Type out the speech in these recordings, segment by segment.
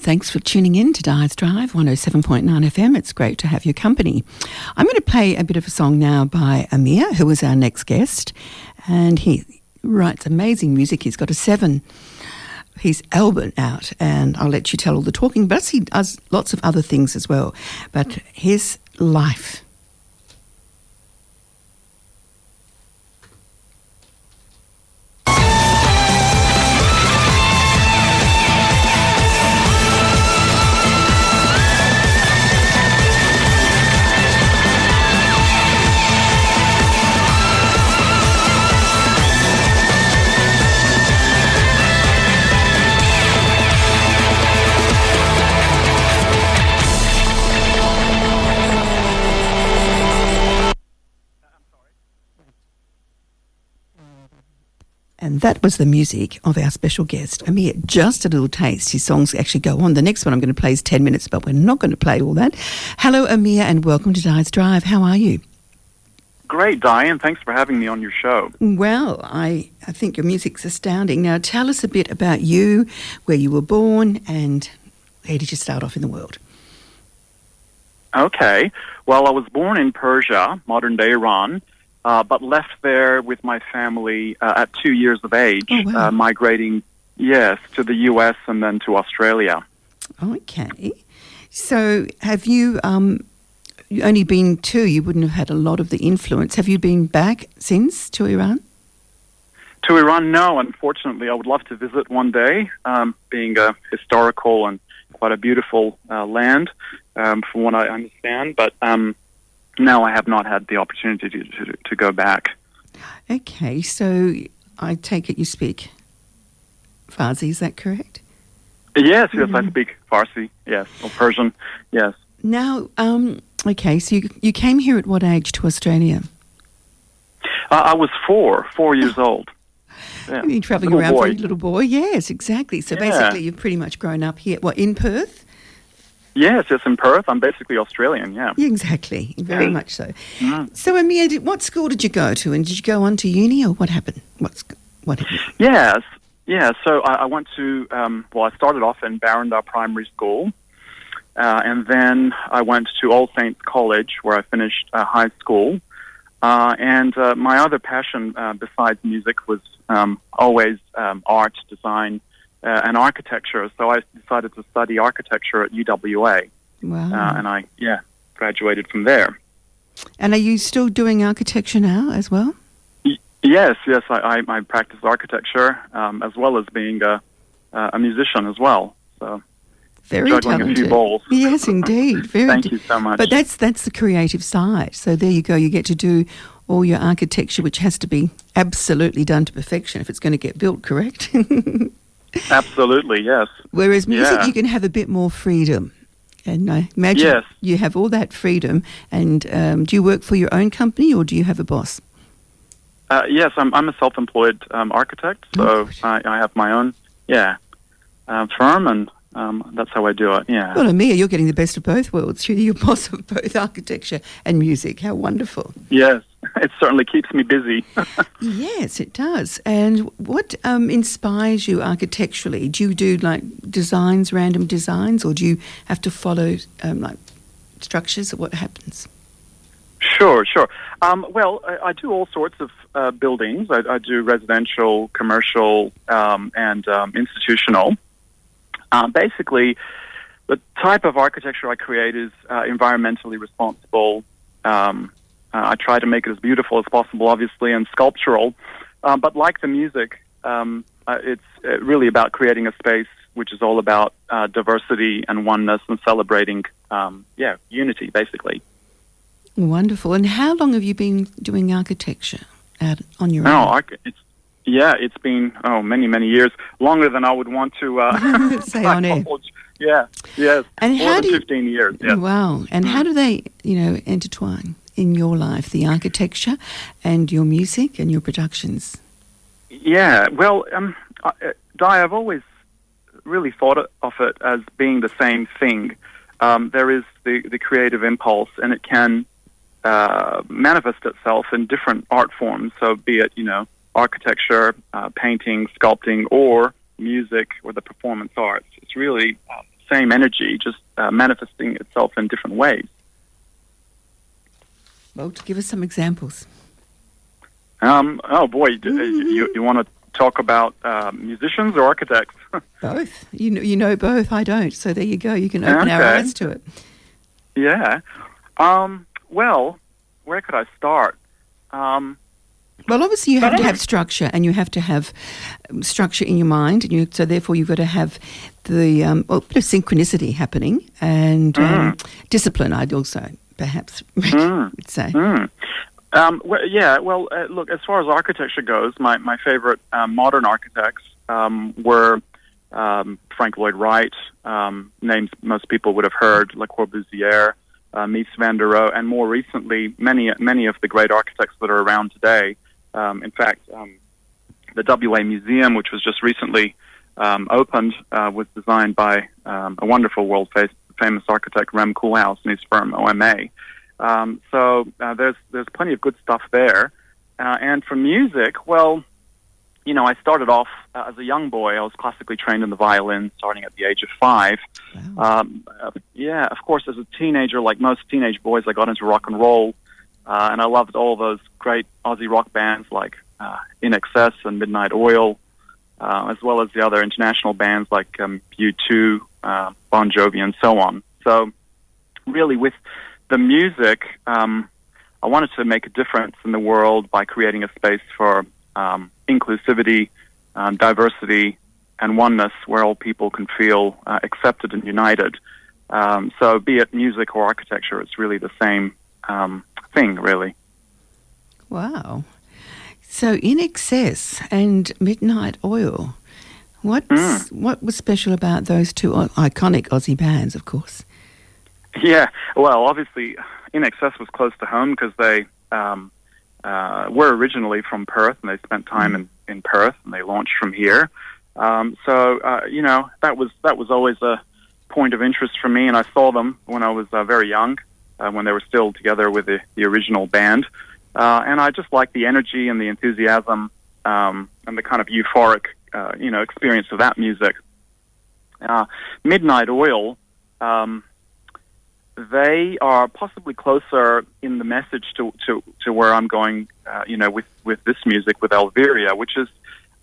Thanks for tuning in to Di's Drive, 107.9 FM. It's great to have your company. I'm going to play a bit of a song now by AMiR, who is our next guest. And he writes amazing music. He's got a 7-piece album out, and I'll let you tell all the talking. But he does lots of other things as well. But his life. And that was the music of our special guest, AMiR. Just a little taste. His songs actually go on. The next one I'm going to play is 10 minutes, but we're not going to play all that. Hello, AMiR, and welcome to Di's Drive. How are you? Great, Diane. Thanks for having me on your show. Well, I think your music's astounding. Now, tell us a bit about you, where you were born, and where did you start off in the world? Okay. Well, I was born in Persia, modern-day Iran, but left there with my family at 2 years of age, migrating, to the U.S. and then to Australia. Okay. So have you only been 2? You wouldn't have had a lot of the influence. Have you been back since to Iran? To Iran, no. Unfortunately, I would love to visit one day, being a historical and quite a beautiful land, from what I understand. But no, I have not had the opportunity to go back. Okay, so I take it you speak Farsi, is that correct? Yes, I speak Farsi, yes, or Persian, yes. Now, okay, so you came here at what age to Australia? I was 4 years old. Yeah. You're travelling around for a little boy, yes, exactly. So basically you've pretty much grown up here, in Perth? Yes, in Perth. I'm basically Australian, yeah. Exactly, very much so. Mm. So, AMiR, what school did you go to, and did you go on to uni, or what happened? What happened? Yes, so I went to, I started off in Barrendar Primary School, and then I went to All Saints College, where I finished high school. And my other passion besides music was always art, design, and architecture. So I decided to study architecture at UWA. Wow. And I graduated from there. And are you still doing architecture now as well? Yes. I practice architecture as well as being a musician as well. So very juggling talented. a few balls. Yes, indeed. Thank you so much. But that's the creative side. So there you go. You get to do all your architecture, which has to be absolutely done to perfection if it's going to get built, correct? Absolutely, yes. Whereas music, you can have a bit more freedom. And I imagine you have all that freedom. And do you work for your own company, or do you have a boss? Yes, I'm a self-employed architect, so I have my own firm, and that's how I do it, yeah. Well, AMiR, you're getting the best of both worlds. You're your boss of both architecture and music. How wonderful. Yes, it certainly keeps me busy. Yes, it does. And what inspires you architecturally? Do you do, random designs, or do you have to follow, structures, or what happens? Sure. Well, I do all sorts of buildings. I do residential, commercial, and institutional. Basically, the type of architecture I create is environmentally responsible. I try to make it as beautiful as possible, obviously, and sculptural. But like the music, it's really about creating a space which is all about diversity and oneness and celebrating, unity, basically. Wonderful. And how long have you been doing architecture on your own? It's been many, many years, longer than I would want to say on air. Yes. And more than 15 years. Yes. Wow. And how do they, intertwine in your life, the architecture and your music and your productions? Yeah. Well, Di, I've always really thought of it as being the same thing. There is the creative impulse, and it can manifest itself in different art forms. So be it, architecture, painting, sculpting, or music, or the performance arts. It's really same energy, just manifesting itself in different ways. Well, to give us some examples. Oh boy, you want to talk about musicians or architects? Both. You know both. I don't. So there you go. You can open our eyes to it. Yeah. Well, where could I start? Well, obviously you have to have structure, and you have to have structure in your mind, and so therefore you've got to have the a bit of synchronicity happening, and discipline. I'd also perhaps would say. Look, as far as architecture goes, my favorite modern architects were Frank Lloyd Wright, names most people would have heard, Le Corbusier, Mies van der Rohe, and more recently, many of the great architects that are around today. In fact, the WA Museum, which was just recently opened, was designed by a wonderful world-famous architect, Rem Koolhaas, and his firm, OMA. So there's plenty of good stuff there. And for music, well, I started off as a young boy. I was classically trained in the violin, starting at the age of 5. Wow. Of course, as a teenager, like most teenage boys, I got into rock and roll, and I loved all those great Aussie rock bands like In Excess and Midnight Oil, as well as the other international bands like U2, Bon Jovi, and so on. So really, with the music, I wanted to make a difference in the world by creating a space for inclusivity, diversity, and oneness, where all people can feel accepted and united. So be it music or architecture, it's really the same thing, really. Wow. So In Excess and Midnight Oil, what was special about those two iconic Aussie bands, of course? Yeah, well, obviously, In Excess was close to home because they were originally from Perth, and they spent time in Perth, and they launched from here. That was always a point of interest for me, and I saw them when I was very young, when they were still together with the original band. And I just liked the energy and the enthusiasm and the kind of euphoric, experience of that music. Midnight Oil, they are possibly closer in the message to where I'm going, with this music, with ELViRiA, which is,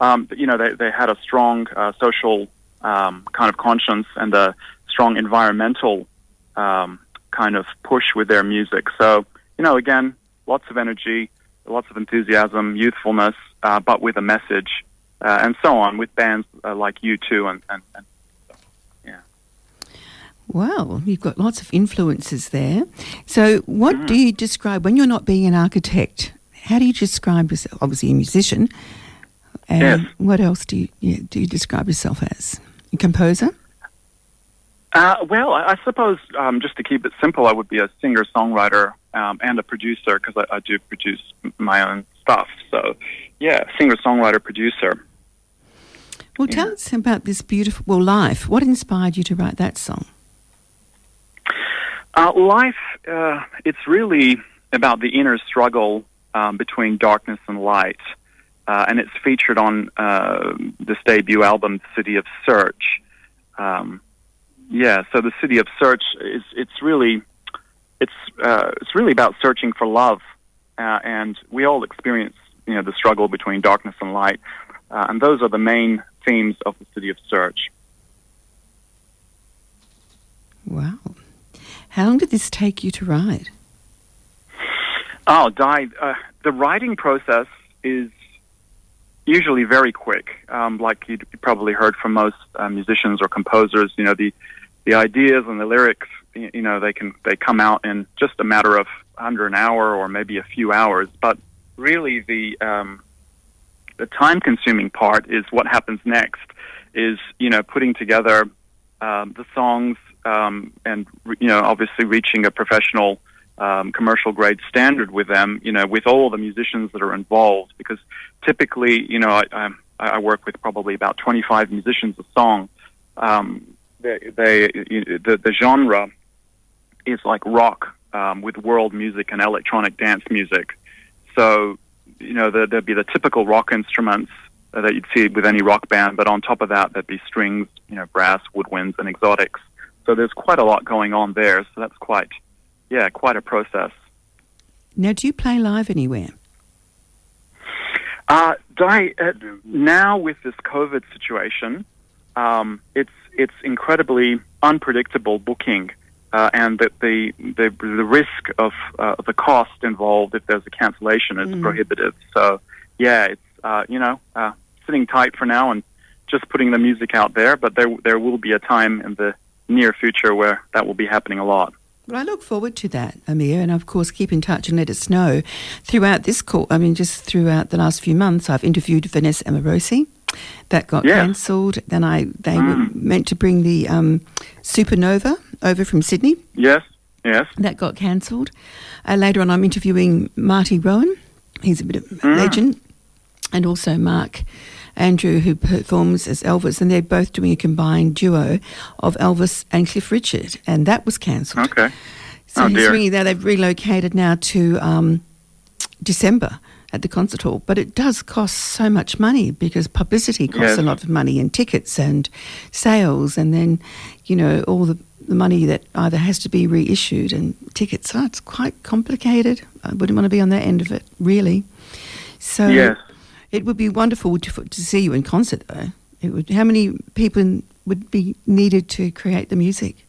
they had a strong social kind of conscience and a strong environmental kind of push with their music. So, again, lots of energy, lots of enthusiasm, youthfulness, but with a message, and so on, with bands like U2 and yeah. Wow, you've got lots of influences there. So what do you describe, when you're not being an architect, how do you describe yourself? Obviously a musician. And yes. What else do you describe yourself as? A composer? Well, I suppose just to keep it simple, I would be a singer-songwriter and a producer, because I do produce my own stuff. So, yeah, singer-songwriter, producer. Well, tell us about this beautiful Life. What inspired you to write that song? Life, it's really about the inner struggle between darkness and light. And it's featured on this debut album, City of Search. So the City of Search it's really about searching for love, and we all experience the struggle between darkness and light, and those are the main themes of the City of Search. Wow. How long did this take you to write? The writing process is usually very quick. Like you probably heard from most musicians or composers, the ideas and the lyrics, they come out in just a matter of under an hour or maybe a few hours. But really, the time-consuming part is what happens next. Is putting together the songs and obviously reaching a professional commercial grade standard with them, with all the musicians that are involved, because typically, I work with probably about 25 musicians a song. The genre is like rock with world music and electronic dance music. So, there'd be the typical rock instruments that you'd see with any rock band, but on top of that, there'd be strings, brass, woodwinds, and exotics. So there's quite a lot going on there. So that's quite a process. Now, do you play live anywhere? Now with this COVID situation, it's incredibly unpredictable booking, and that the risk of the cost involved if there's a cancellation is prohibitive. So it's sitting tight for now and just putting the music out there. But there will be a time in the near future where that will be happening a lot. Well, I look forward to that, AMiR, and of course keep in touch and let us know. Throughout this call, just throughout the last few months, I've interviewed Vanessa Amorosi. That got cancelled. Then they were meant to bring the Supernova over from Sydney. Yes. That got cancelled. Later on, I'm interviewing Marty Rowan. He's a bit of a legend. And also Mark Andrew, who performs as Elvis, and they're both doing a combined duo of Elvis and Cliff Richard, and that was cancelled. Okay. So they've relocated now to December at the concert hall, but it does cost so much money because publicity costs a lot of money, and tickets and sales, and then all the money that either has to be reissued and tickets. So it's quite complicated. I wouldn't want to be on that end of it, really. So it would be wonderful to see you in concert, though. How many people would be needed to create the music?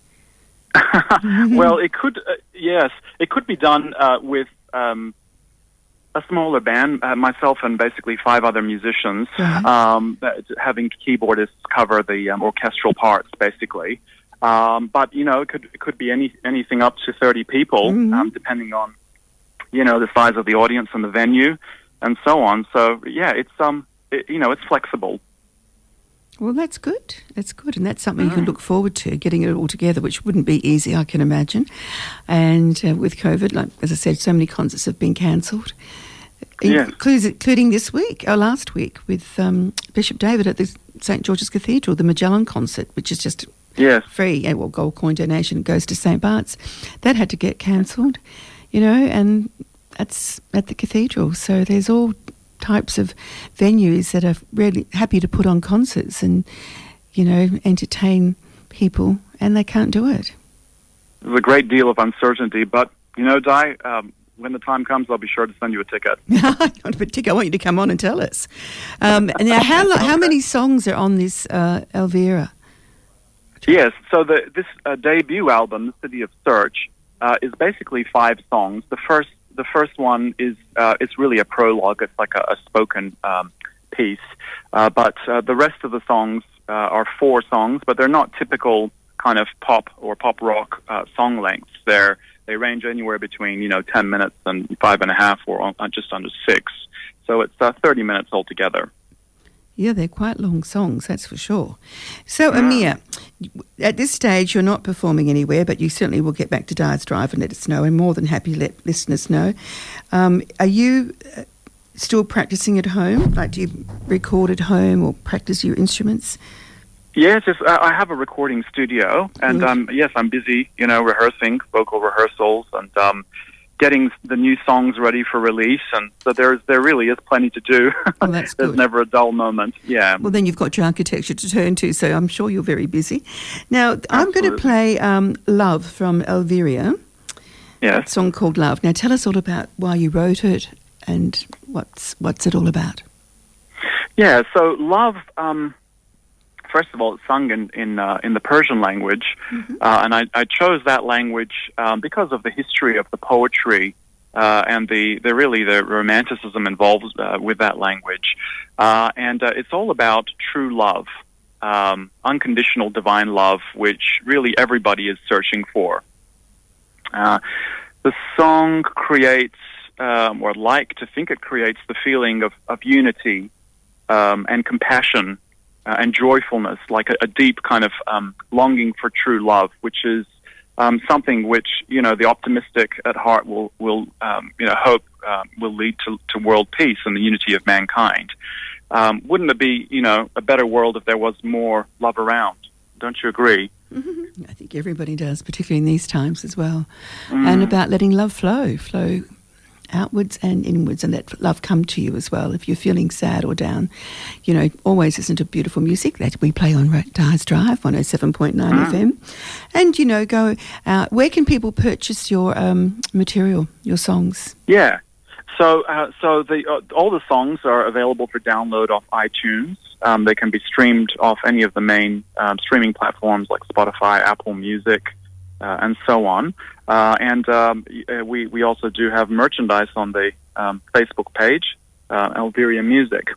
Well, it could. It could be done with a smaller band, myself and basically 5 other musicians, having keyboardists cover the orchestral parts, basically. But it could be anything up to 30 people, depending on the size of the audience and the venue, and so on. So it's flexible. Well, that's good. That's good, and that's something you can look forward to, getting it all together, which wouldn't be easy, I can imagine. And with COVID, like as I said, so many concerts have been cancelled, including this week or last week with Bishop David at the St George's Cathedral, the Magellan concert, which is just free. Gold coin donation goes to St Bart's. That had to get cancelled, and that's at the cathedral. So there's all types of venues that are really happy to put on concerts and, entertain people, and they can't do it. There's a great deal of uncertainty, but, Di, when the time comes, I'll be sure to send you a ticket. I want you to come on and tell us. Now, how many songs are on this ELViRiA? Yes, so this debut album, The City of Search, is basically 5 songs. The first one is it's really a prologue. It's like a spoken piece. But the rest of the songs are 4 songs, but they're not typical kind of pop or pop rock song lengths. They range anywhere between 10 minutes and 5.5 or just under 6. So it's 30 minutes altogether. Yeah, they're quite long songs, that's for sure. So, AMiR, at this stage, you're not performing anywhere, but you certainly will get back to Di's Drive and let us know. I'm more than happy to let listeners know. Are you still practicing at home? Like, do you record at home or practice your instruments? Yes, I have a recording studio, and yes, I'm busy, rehearsing, vocal rehearsals, and getting the new songs ready for release, and so there really is plenty to do. Well, that's There's good. never a dull moment. Yeah. Well, then you've got your architecture to turn to, so I'm sure you're very busy. Now, Absolutely. I'm going to play Love from ELViRiA. Yes. A song called Love. Now, tell us all about why you wrote it and what's it all about. Yeah. So, Love. First of all, it's sung in the Persian language, and I chose that language because of the history of the poetry and the romanticism involved with that language, and it's all about true love, unconditional divine love, which really everybody is searching for. The song creates, or I'd like to think it creates, the feeling of unity and compassion. And joyfulness, like a deep kind of longing for true love, which is something which the optimistic at heart will hope will lead to world peace and the unity of mankind. Wouldn't it be a better world if there was more love around? Don't you agree? Mm-hmm. I think everybody does, particularly in these times as well. And about letting love flow outwards and inwards, and let love come to you as well. If you're feeling sad or down, always listen to beautiful music that we play on Dice Drive 107.9 FM. And, go out. Where can people purchase your material, your songs? Yeah. So all the songs are available for download off iTunes. They can be streamed off any of the main streaming platforms like Spotify, Apple Music, and so on. We also do have merchandise on the Facebook page, ELViRiA Music.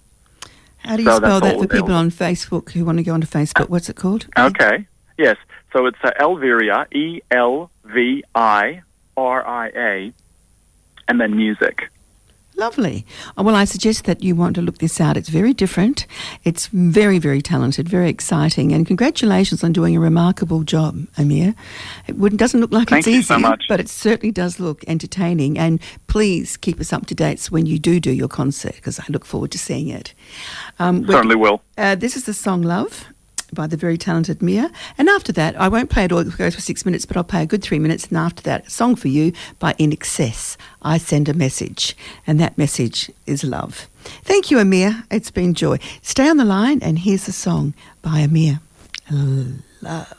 How do you spell that for people on Facebook who want to go onto Facebook? What's it called? Okay. Yes. So it's ELViRiA, ELViRiA, and then music. Lovely. Well, I suggest that you want to look this out. It's very different. It's very, very talented, very exciting. And congratulations on doing a remarkable job, AMiR. It doesn't look like it's easy, so much. But it certainly does look entertaining. And please keep us up to date when you do your concert, because I look forward to seeing it. Certainly will. This is the song Love by the very talented AMiR. And after that, I won't play it all, it goes for 6 minutes, but I'll play a good 3 minutes. And after that, a song for you by In Excess, I Send a Message. And that message is love. Thank you, AMiR. It's been joy. Stay on the line, and here's the song by AMiR. Love.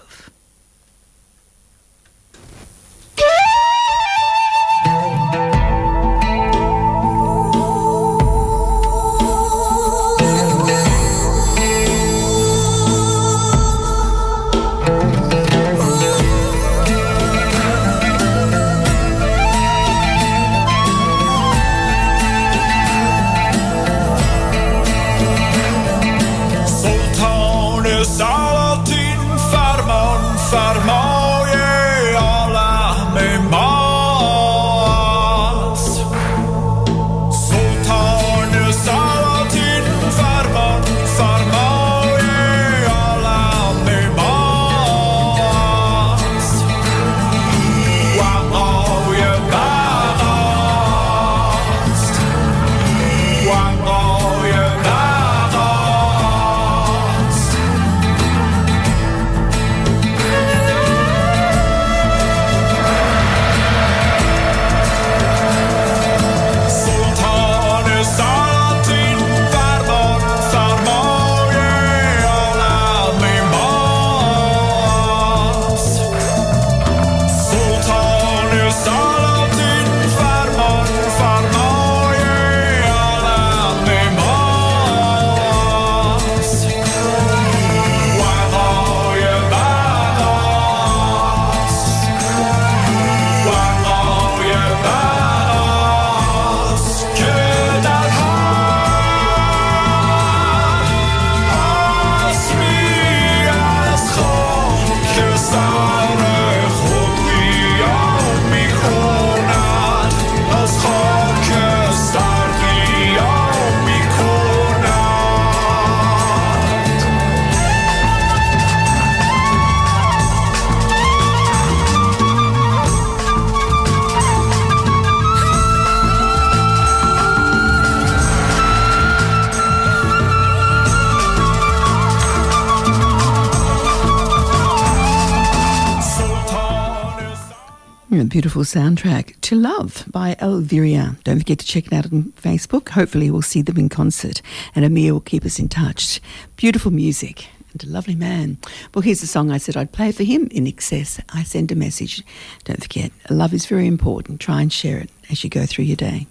A beautiful soundtrack to Love by ELViRiA. Don't forget to check it out on Facebook. Hopefully we'll see them in concert, and AMiR will keep us in touch. Beautiful music and a lovely man. Well, here's the song I said I'd play for him, In Excess, I Send a Message. Don't forget, love is very important. Try and share it as you go through your day.